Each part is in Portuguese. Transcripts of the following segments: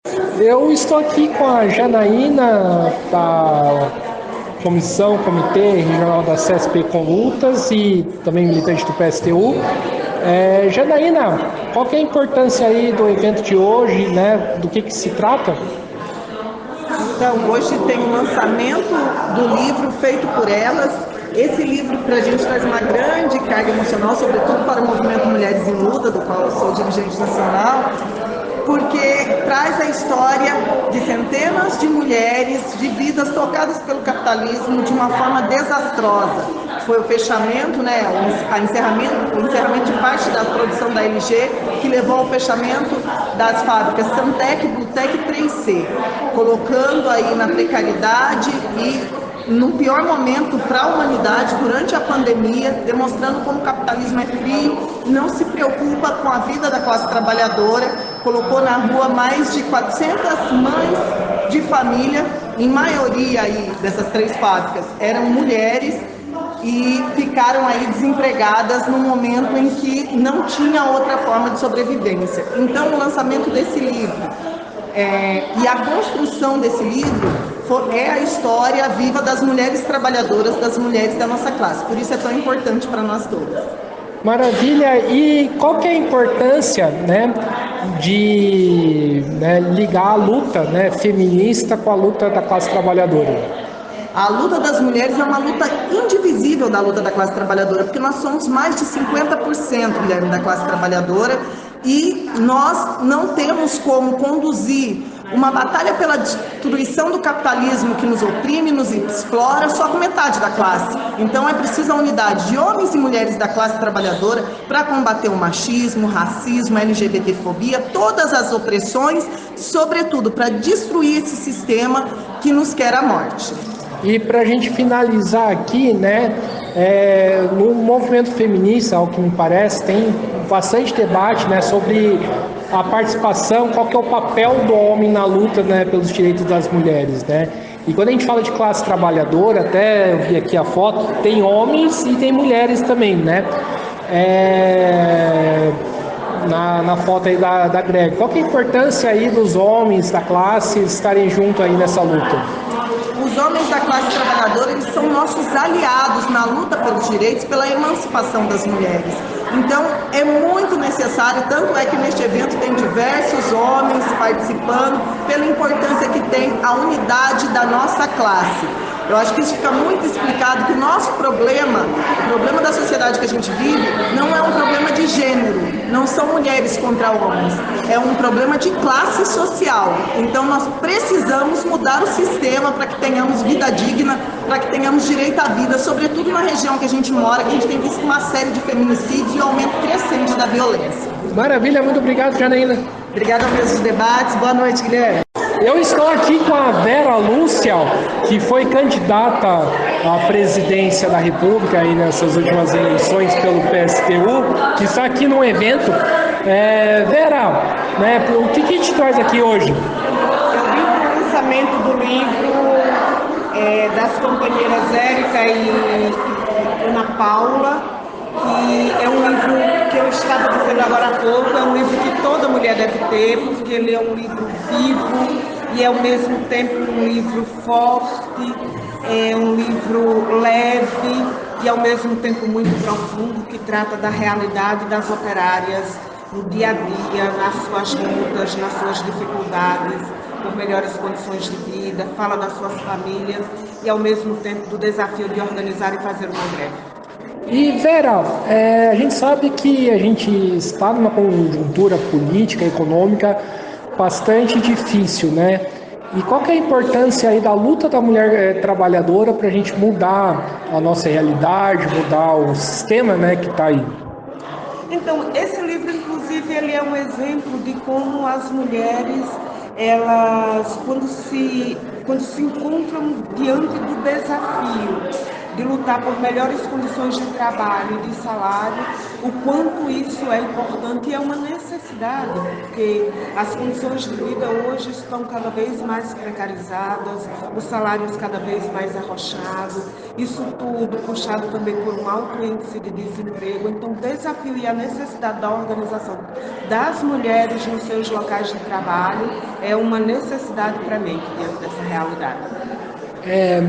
Eu estou aqui com a Janaína, da Comitê Regional da CSP com Lutas e também militante do PSTU. Janaína, qual que é a importância aí do evento de hoje, né? Do que se trata? Então, hoje tem o lançamento do livro feito por elas. Esse livro para a gente traz uma grande carga emocional, sobretudo para o movimento Mulheres em Luta, do qual eu sou dirigente nacional, porque traz a história de centenas de mulheres, de vidas tocadas pelo capitalismo de uma forma desastrosa. Foi o fechamento, né, o encerramento de parte da produção da LG, que levou ao fechamento das fábricas Santec, Blutec e 3C, colocando aí na precariedade e no pior momento para a humanidade durante a pandemia, demonstrando como o capitalismo é frio, não se preocupa com a vida da classe trabalhadora, colocou na rua mais de 400 mães de família, em maioria aí dessas 3 fábricas eram mulheres, e ficaram aí desempregadas no momento em que não tinha outra forma de sobrevivência. Então, o lançamento desse livro e a construção desse livro é a história viva das mulheres trabalhadoras, das mulheres da nossa classe. Por isso é tão importante para nós todas. Maravilha! E qual que é a importância, né, de ligar a luta, né, feminista com a luta da classe trabalhadora? A luta das mulheres é uma luta indivisível da luta da classe trabalhadora, porque nós somos mais de 50%, Guilherme, da classe trabalhadora, e nós não temos como conduzir uma batalha pela destruição do capitalismo que nos oprime, nos explora, só com metade da classe. Então é preciso a unidade de homens e mulheres da classe trabalhadora para combater o machismo, o racismo, a LGBTfobia, todas as opressões, sobretudo para destruir esse sistema que nos quer a morte. E para a gente finalizar aqui, né, no movimento feminista, ao que me parece, tem bastante debate, né, sobre a participação, qual que é o papel do homem na luta, né, pelos direitos das mulheres, né? E quando a gente fala de classe trabalhadora, até eu vi aqui a foto, tem homens e tem mulheres também, né? Na foto aí da Greg. Qual que é a importância aí dos homens da classe estarem junto aí nessa luta? Os homens da classe trabalhadora, eles são nossos aliados na luta pelos direitos, pela emancipação das mulheres. Então, é muito necessário, tanto é que neste evento tem diversos homens participando, pela importância que tem a unidade da nossa classe. Eu acho que isso fica muito explicado, que o nosso problema, o problema da sociedade que a gente vive, não é um problema de gênero, não são mulheres contra homens, é um problema de classe social. Então nós precisamos mudar o sistema para que tenhamos vida digna, para que tenhamos direito à vida, sobretudo na região que a gente mora, que a gente tem visto uma série de feminicídios e aumento crescente da violência. Maravilha, muito obrigado, Janaína. Obrigada ao mesmo debates, boa noite, Guilherme. Eu estou aqui com a Vera Lúcia, que foi candidata à presidência da República aí nessas últimas eleições pelo PSTU, que está aqui no evento. Vera, né, o que te traz aqui hoje? Eu vim para o lançamento do livro das companheiras Érica e Ana Paula, que é um livro que eu estava dizendo agora há pouco, é um livro que toda mulher deve ter, porque ele é um livro vivo e ao mesmo tempo um livro forte, é um livro leve e ao mesmo tempo muito profundo, que trata da realidade das operárias no dia a dia, nas suas lutas, nas suas dificuldades, por melhores condições de vida, fala das suas famílias e ao mesmo tempo do desafio de organizar e fazer uma greve. E Vera, a gente sabe que a gente está numa conjuntura política, econômica bastante difícil, né? E qual que é a importância aí da luta da mulher trabalhadora para a gente mudar a nossa realidade, mudar o sistema, né, que está aí? Então, esse livro, inclusive, ele é um exemplo de como as mulheres, elas, quando se encontram diante do desafio de lutar por melhores condições de trabalho e de salário, o quanto isso é importante e é uma necessidade, porque as condições de vida hoje estão cada vez mais precarizadas, os salários cada vez mais arrochados, isso tudo puxado também por um alto índice de desemprego. Então, o desafio e a necessidade da organização das mulheres nos seus locais de trabalho é uma necessidade para mim diante dessa realidade.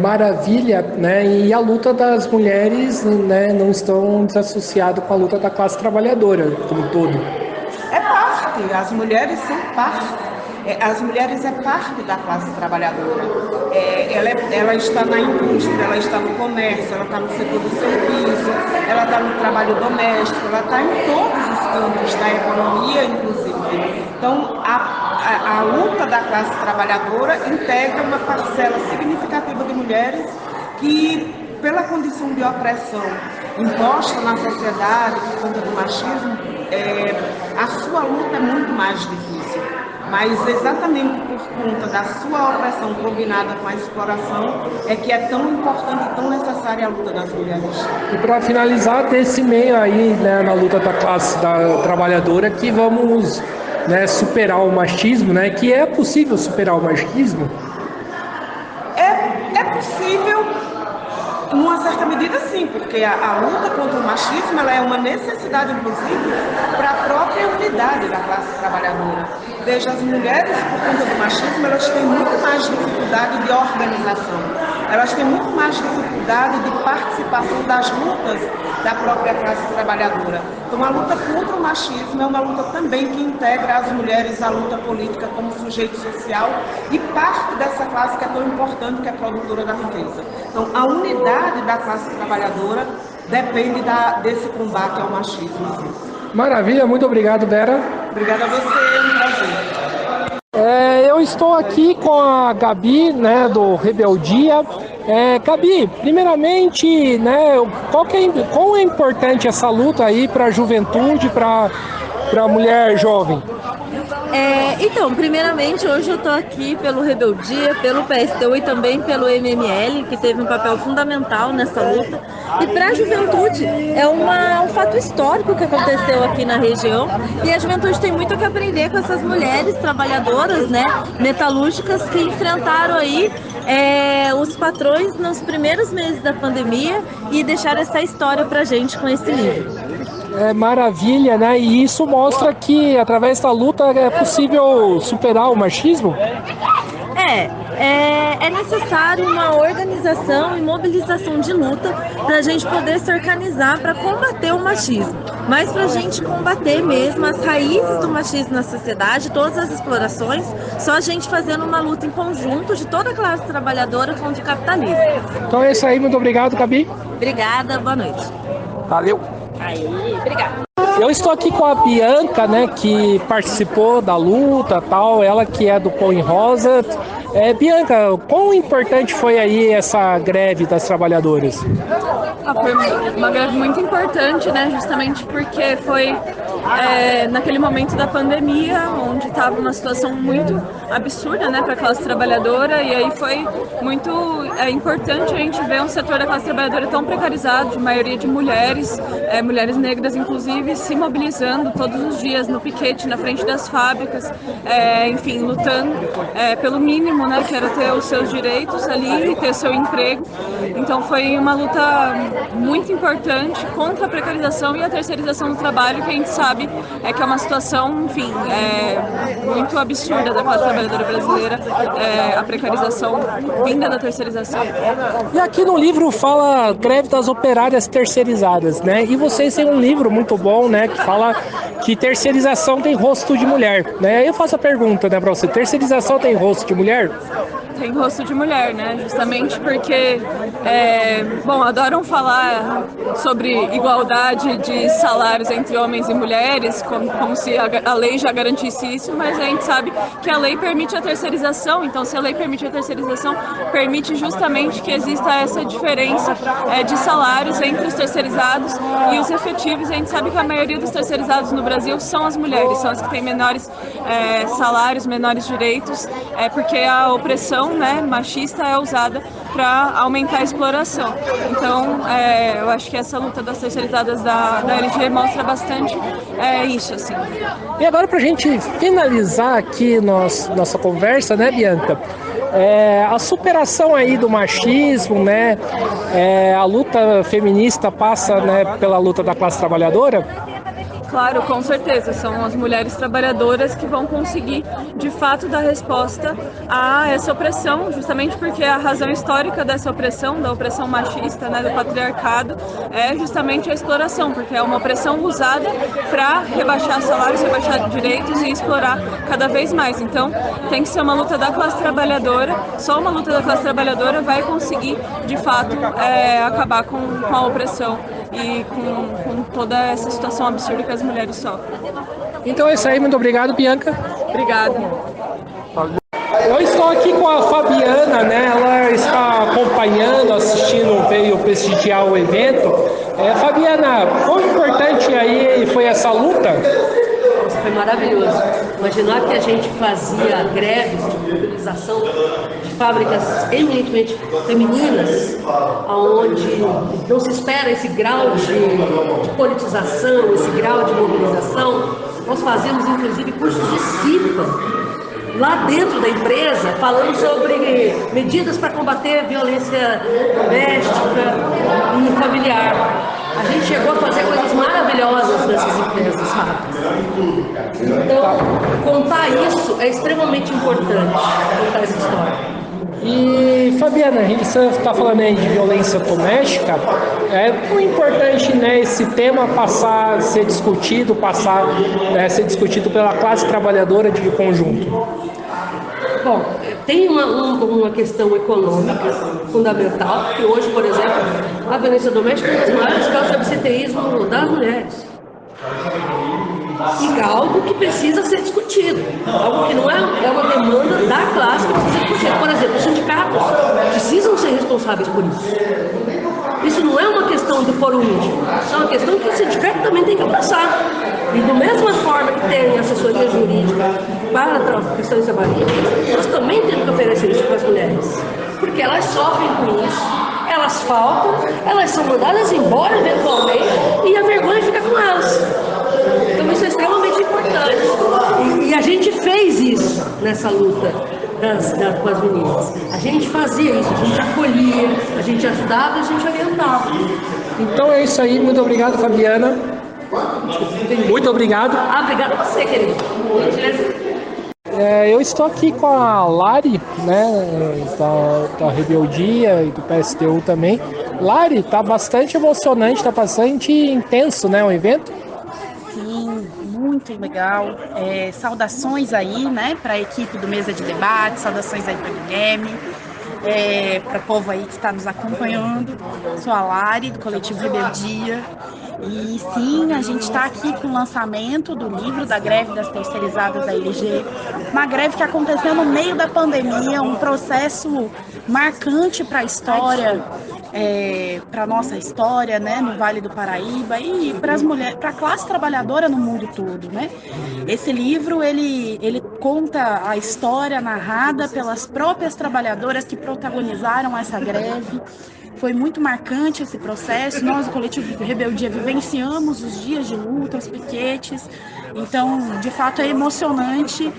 Maravilha, né? E a luta das mulheres, né, não estão desassociadas com a luta da classe trabalhadora como um todo. É parte, as mulheres são parte. As mulheres é parte da classe trabalhadora. Ela está na indústria, ela está no comércio, ela está no setor do serviço, ela está no trabalho doméstico, ela está em todos os campos da economia, inclusive. Então, a luta da classe trabalhadora integra uma parcela significativa de mulheres que, pela condição de opressão imposta na sociedade por conta do machismo, a sua luta é muito mais difícil. Mas exatamente por conta da sua opressão combinada com a exploração é que é tão importante e tão necessária a luta das mulheres. E para finalizar, desse meio aí, né, na luta da classe trabalhadora, que vamos, né, superar o machismo, né, que é possível superar o machismo? É possível, em uma certa medida, sim, porque a luta contra o machismo ela é uma necessidade, inclusive, para a própria unidade da classe trabalhadora. Veja, as mulheres, por conta do machismo, elas têm muito mais dificuldade de organização, elas têm muito mais dificuldade de participação das lutas da própria classe trabalhadora. Então, a luta contra o machismo é uma luta também que integra as mulheres à luta política como sujeito social e parte dessa classe que é tão importante, que é a produtora da riqueza. Então, a unidade da classe trabalhadora depende desse combate ao machismo. Maravilha, muito obrigado, Vera. Obrigada a você, é um prazer. Eu estou aqui com a Gabi, né, do Rebeldia. Gabi, primeiramente, né, qual é importante essa luta aí para a juventude, para a mulher jovem? Então, primeiramente, hoje eu estou aqui pelo Rebeldia, pelo PSTU e também pelo MML, que teve um papel fundamental nessa luta. E para a juventude, é um fato histórico que aconteceu aqui na região. E a juventude tem muito que aprender com essas mulheres trabalhadoras, né, metalúrgicas, que enfrentaram aí os patrões nos primeiros meses da pandemia e deixaram essa história para a gente com esse livro. Maravilha, né? E isso mostra que através da luta é possível superar o machismo? É necessário uma organização e mobilização de luta para a gente poder se organizar para combater o machismo, mas para a gente combater mesmo as raízes do machismo na sociedade, todas as explorações, só a gente fazendo uma luta em conjunto de toda a classe trabalhadora contra o capitalismo. Então é isso aí, muito obrigado, Gabi. Obrigada, boa noite. Valeu. Obrigada. Eu estou aqui com a Bianca, né, que participou da luta, tal, ela que é do Pão em Rosa. Bianca, quão importante foi aí essa greve das trabalhadoras? Foi uma greve muito importante, né, justamente porque foi naquele momento da pandemia, onde estava uma situação muito absurda, né, para a classe trabalhadora, e aí foi muito importante a gente ver um setor da classe trabalhadora tão precarizado, de maioria de mulheres, mulheres negras inclusive, se mobilizando todos os dias no piquete, na frente das fábricas, enfim, lutando pelo mínimo, né, que era ter os seus direitos ali e ter seu emprego. Então foi uma luta muito importante contra a precarização e a terceirização do trabalho, que a gente sabe que é uma situação, enfim, muito absurda da classe trabalhadora brasileira, a precarização vinda da terceirização. E aqui no livro fala greve das operárias terceirizadas, né? E vocês têm um livro muito bom, né, que fala que terceirização tem rosto de mulher, né? Aí eu faço a pergunta, né, para você, terceirização tem rosto de mulher? Tem rosto de mulher, né? Justamente porque, adoram falar falar sobre igualdade de salários entre homens e mulheres, como se a lei já garantisse isso, mas a gente sabe que a lei permite a terceirização, então se a lei permite a terceirização, permite justamente que exista essa diferença de salários entre os terceirizados e os efetivos. A gente sabe que a maioria dos terceirizados no Brasil são as mulheres, são as que têm menores salários, menores direitos, porque a opressão, né, machista é usada para aumentar a exploração. Então, eu acho que essa luta das terceirizadas da LG mostra bastante isso, assim. E agora, para a gente finalizar aqui nossa conversa, né, Bianca? A superação aí do machismo, né? A luta feminista passa, né, pela luta da classe trabalhadora? Claro, com certeza. São as mulheres trabalhadoras que vão conseguir, de fato, dar resposta a essa opressão, justamente porque a razão histórica dessa opressão, da opressão machista, né, do patriarcado, é justamente a exploração, porque é uma opressão usada para rebaixar salários, rebaixar direitos e explorar cada vez mais. Então, tem que ser uma luta da classe trabalhadora. Só uma luta da classe trabalhadora vai conseguir, de fato, acabar com a opressão e com toda essa situação absurda que as mulheres sofrem. Então é isso aí, muito obrigado, Bianca. Obrigada. Eu estou aqui com a Fabiana, né? Ela está acompanhando, assistindo, veio prestigiar o evento. Fabiana, quão importante aí foi essa luta? Foi maravilhoso. Imaginar que a gente fazia greves de mobilização de fábricas eminentemente femininas, onde não se espera esse grau de politização, esse grau de mobilização. Nós fazíamos, inclusive, cursos de CIPA lá dentro da empresa, falando sobre medidas para combater a violência doméstica e familiar. A gente chegou a fazer coisas maravilhosas nessas empresas, sabe? Então, contar isso é extremamente importante, contar essa história. E, Fabiana, a gente está falando aí de violência doméstica. É muito importante, né, esse tema passar a ser discutido, ser discutido pela classe trabalhadora de conjunto. Bom, tem uma questão econômica fundamental, que hoje, por exemplo, a violência doméstica é uma das maiores causas de absenteísmo das mulheres. E algo que precisa ser discutido, algo que não é uma demanda da classe que precisa ser discutido. Por exemplo, os sindicatos precisam ser responsáveis por isso. Isso não é uma questão do foro íntimo, isso é uma questão que o sindicato também tem que abraçar. E da mesma forma que tem assessoria jurídica para questões trabalhistas, nós também temos que oferecer isso para as mulheres, porque elas sofrem com isso, elas faltam, elas são mandadas embora eventualmente e a vergonha fica com elas. Então isso é extremamente importante. E a gente fez isso nessa luta com as meninas. A gente fazia isso, a gente acolhia, a gente ajudava, a gente orientava. Então é isso aí, muito obrigado, Fabiana. Muito obrigado. Obrigada a você, querido. Eu estou aqui com a Lari, né, da Rebeldia e do PSTU também. Lari, está bastante emocionante, está bastante intenso, né, o evento? Sim, muito legal. Saudações aí, né, para a equipe do Mesa de Debate, saudações aí para o Guilherme, para o povo aí que está nos acompanhando. Sou a Lari, do Coletivo Rebeldia. E sim, a gente está aqui com o lançamento do livro da greve das terceirizadas da LG, uma greve que aconteceu no meio da pandemia, um processo marcante para a história, para a nossa história, né, no Vale do Paraíba e para as mulheres, para a classe trabalhadora no mundo todo, né? Esse livro ele conta a história narrada pelas próprias trabalhadoras que protagonizaram essa greve. Foi muito marcante esse processo. Nós, do Coletivo Rebeldia, vivenciamos os dias de luta, os piquetes. Então, de fato, é emocionante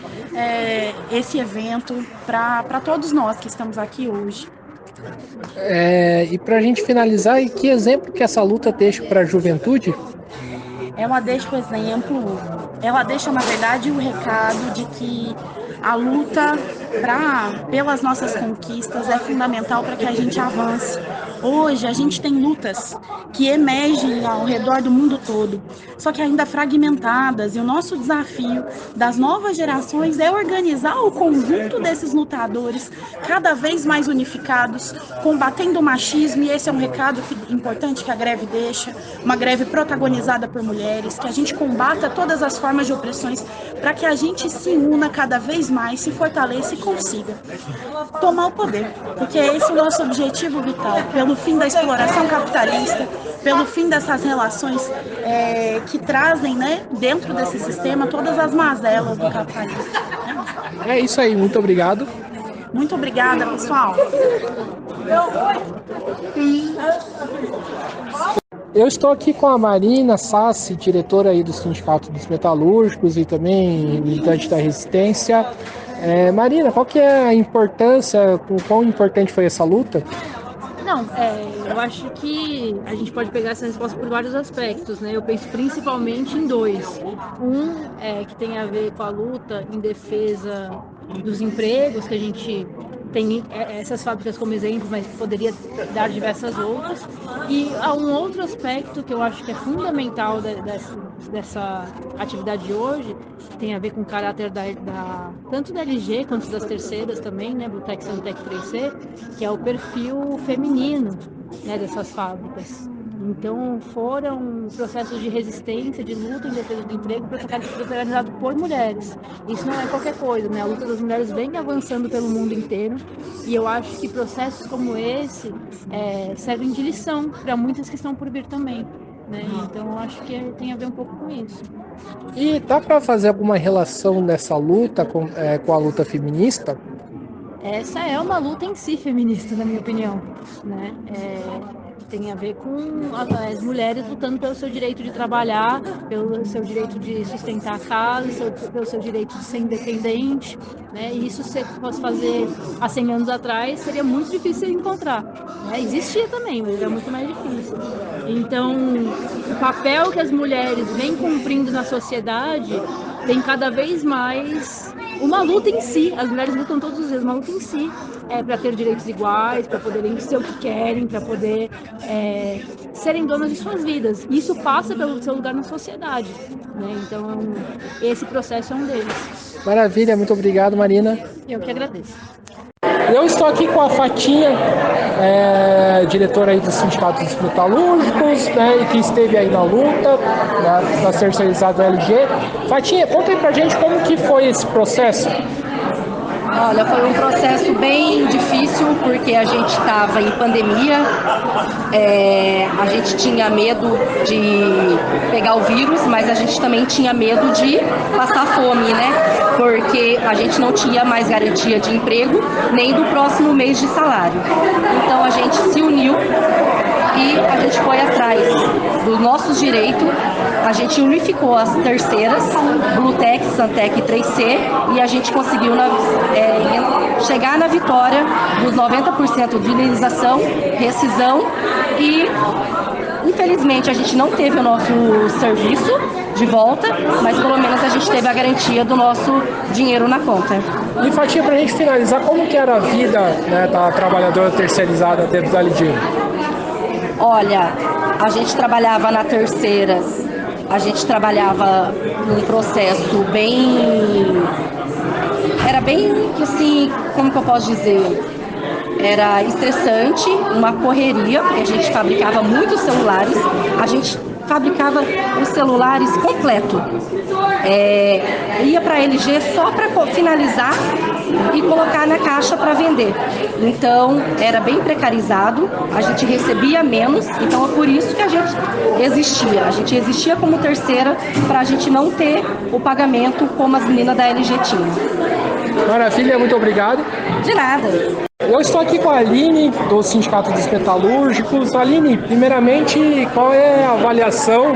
esse evento para todos nós que estamos aqui hoje. E para a gente finalizar, que exemplo que essa luta deixa para a juventude? Ela deixa o exemplo, ela deixa, na verdade, o recado de que a luta pelas nossas conquistas, é fundamental para que a gente avance. Hoje a gente tem lutas que emergem ao redor do mundo todo, só que ainda fragmentadas, e o nosso desafio das novas gerações é organizar o conjunto desses lutadores cada vez mais unificados, combatendo o machismo, e esse é um recado importante que a greve deixa, uma greve protagonizada por mulheres, que a gente combata todas as formas de opressões para que a gente se una cada vez mais, se fortaleça e consiga tomar o poder, porque esse é o nosso objetivo vital, pelo fim da exploração capitalista, pelo fim dessas relações que trazem, né, dentro desse sistema todas as mazelas do capitalismo. É isso aí, muito obrigado. Muito obrigada, pessoal. Eu estou aqui com a Marina Sassi, diretora aí do Sindicato dos Metalúrgicos e também militante da Resistência. Marina, qual que é a importância, quão importante foi essa luta? Não, eu acho que a gente pode pegar essa resposta por vários aspectos, né? Eu penso principalmente em dois. Que tem a ver com a luta em defesa dos empregos, que a gente tem essas fábricas como exemplo, mas poderia dar diversas outras. E há um outro aspecto que eu acho que é fundamental dessa atividade de hoje, que tem a ver com o caráter tanto da LG quanto das terceiras também, né, Blutex, Antec 3C, que é o perfil feminino, né, dessas fábricas. Então, foram processos de resistência, de luta em defesa do emprego, protagonizado por mulheres. Isso não é qualquer coisa, né? A luta das mulheres vem avançando pelo mundo inteiro, e eu acho que processos como esse servem de lição para muitas que estão por vir também, né? Então, eu acho que tem a ver um pouco com isso. E dá para fazer alguma relação dessa luta com a luta feminista? Essa é uma luta em si feminista, na minha opinião, né? Tem a ver com as mulheres lutando pelo seu direito de trabalhar, pelo seu direito de sustentar a casa, pelo seu direito de ser independente, né? E isso, se fosse fazer há 100 anos atrás, seria muito difícil de encontrar, né? Existia também, mas é muito mais difícil. Então, o papel que as mulheres vêm cumprindo na sociedade tem cada vez mais uma luta em si. As mulheres lutam todos os dias, uma luta em si, para ter direitos iguais, para poderem ser o que querem, para poder serem donas de suas vidas. Isso passa pelo seu lugar na sociedade, né? Então, esse processo é um deles. Maravilha, muito obrigado, Marina. Eu que agradeço. Eu estou aqui com a Fatinha, diretora aí do Sindicato dos Metalúrgicos, né, que esteve aí na luta, na terceirizada LG. Fatinha, conta aí pra gente como que foi esse processo. Olha, foi um processo bem difícil, porque a gente estava em pandemia, a gente tinha medo de pegar o vírus, mas a gente também tinha medo de passar fome, né? Porque a gente não tinha mais garantia de emprego, nem do próximo mês de salário. Então a gente se uniu e a gente foi atrás dos nossos direitos. A gente unificou as terceiras, Blutex, Antec 3C, e a gente conseguiu chegar na vitória dos 90% de indenização, rescisão, e infelizmente a gente não teve o nosso serviço de volta, mas pelo menos a gente teve a garantia do nosso dinheiro na conta. E Fatinha, pra gente finalizar, como que era a vida, né, da trabalhadora terceirizada dentro da LG? Olha, a gente trabalhava na terceiras, a gente trabalhava num processo era bem, assim, como que eu posso dizer? Era estressante, uma correria, porque a gente fabricava muitos celulares, a gente fabricava os celulares completo. Ia para a LG só para finalizar e colocar na caixa para vender. Então, era bem precarizado, a gente recebia menos, então é por isso que a gente existia. A gente existia como terceira para a gente não ter o pagamento como as meninas da LG tinham. Maravilha, muito obrigado. De nada. Eu estou aqui com a Aline, do Sindicato dos Metalúrgicos. Aline, primeiramente, qual é a avaliação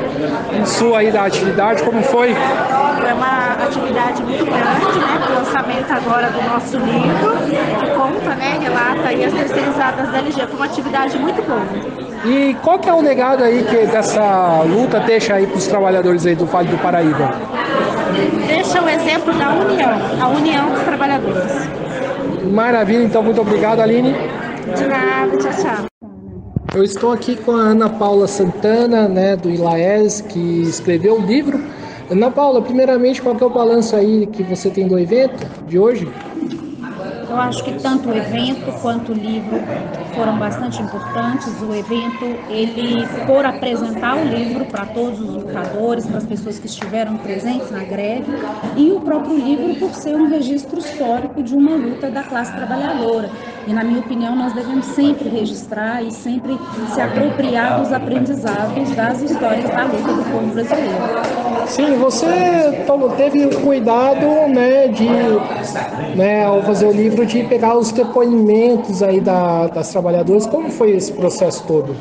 sua aí da atividade? Como foi? É uma atividade muito grande, né? O lançamento agora do nosso livro, que conta, né? Relata aí as terceirizadas da LG. Foi uma atividade muito boa. E qual que é o legado aí que dessa luta deixa aí para os trabalhadores aí do Vale do Paraíba? Deixa o exemplo da união, a união dos trabalhadores. Maravilha, então muito obrigado, Aline. De nada, tchau, tchau. Eu estou aqui com a Ana Paula Santana, né, do ILAES, que escreveu o livro. Ana Paula, primeiramente, qual que é o balanço aí que você tem do evento de hoje? Eu acho que tanto o evento quanto o livro foram bastante importantes. O evento, ele, por apresentar o livro para todos os lutadores, para as pessoas que estiveram presentes na greve, e o próprio livro por ser um registro histórico de uma luta da classe trabalhadora. E, na minha opinião, nós devemos sempre registrar e sempre se apropriar dos aprendizados das histórias da luta do povo brasileiro. Sim, você teve o cuidado, ao fazer o livro, de pegar os depoimentos aí das trabalhadoras. Como foi esse processo todo?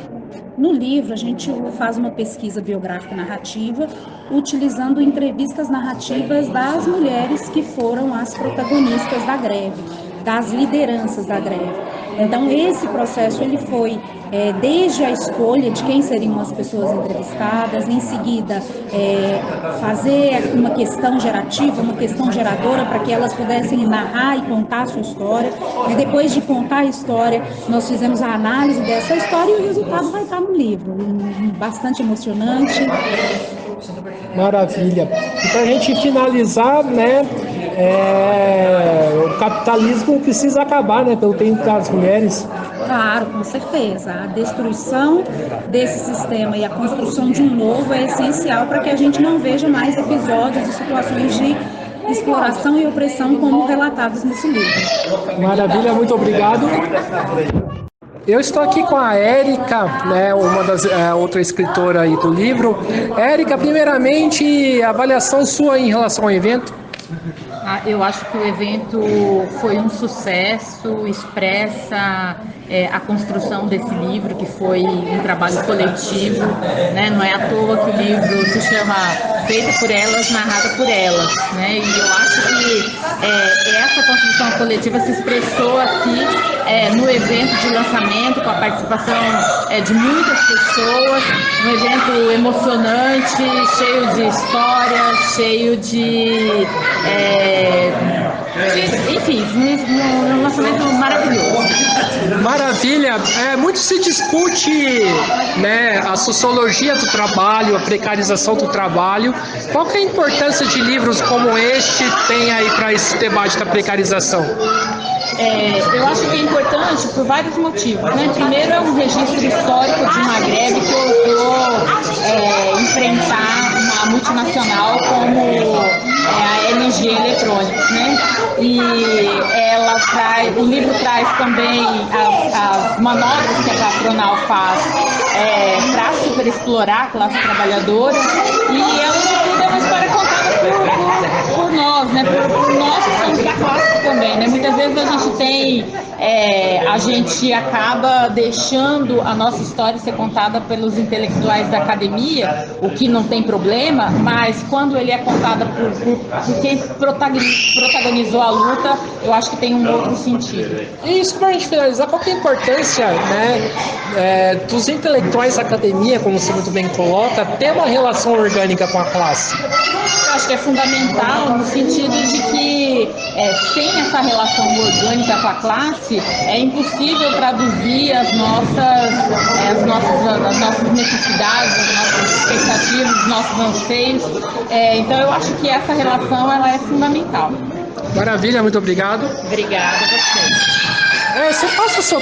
No livro, a gente faz uma pesquisa biográfica narrativa, utilizando entrevistas narrativas das mulheres que foram as protagonistas da greve, das lideranças da greve. Então, esse processo ele foi desde a escolha de quem seriam as pessoas entrevistadas, em seguida fazer uma questão gerativa, uma questão geradora para que elas pudessem narrar e contar a sua história. E depois de contar a história, nós fizemos a análise dessa história e o resultado vai estar no livro. Bastante emocionante. Maravilha. E para a gente finalizar, o capitalismo precisa acabar, pelo tempo das mulheres. Claro, com certeza. A destruição desse sistema e a construção de um novo é essencial para que a gente não veja mais episódios e situações de exploração e opressão como relatados nesse livro. Maravilha, muito obrigado. Eu estou aqui com a Érica, uma das outra escritora aí do livro. Érica, primeiramente, avaliação sua em relação ao evento? Eu acho que o evento foi um sucesso, expressa a construção desse livro, que foi um trabalho coletivo, Não é à toa que o livro se chama Feito por Elas, Narrado por Elas, E eu acho que essa construção coletiva se expressou aqui no evento de lançamento, com a participação de muitas pessoas, um evento emocionante, cheio de histórias, cheio de enfim, um lançamento maravilhoso. Maravilha. Muito se discute a sociologia do trabalho, a precarização do trabalho. Qual que é a importância de livros como este tem aí para esse debate da precarização? Eu acho que é importante por vários motivos. Primeiro, é um registro histórico de uma greve que ousou enfrentar uma multinacional como a Energia Eletrônica, E o livro traz também as manobras que a patronal faz para superexplorar a classe trabalhadora, e além de tudo é uma história contada por nós, por nós que somos da classe também, Muitas vezes a gente acaba deixando a nossa história ser contada pelos intelectuais da academia, o que não tem problema, mas quando ele é contada por quem protagonizou a luta, eu acho que tem um outro sentido. E isso, para a gente finalizar, qual que é a importância dos intelectuais da academia, como você muito bem coloca, ter uma relação orgânica com a classe? Eu acho que é fundamental no sentido de que sem essa relação orgânica com a classe, é impossível traduzir as nossas necessidades, as nossas expectativas, os nossos anseios. Então eu acho que essa relação ela é fundamental. Maravilha, muito obrigado. Obrigada a vocês. Você passa o seu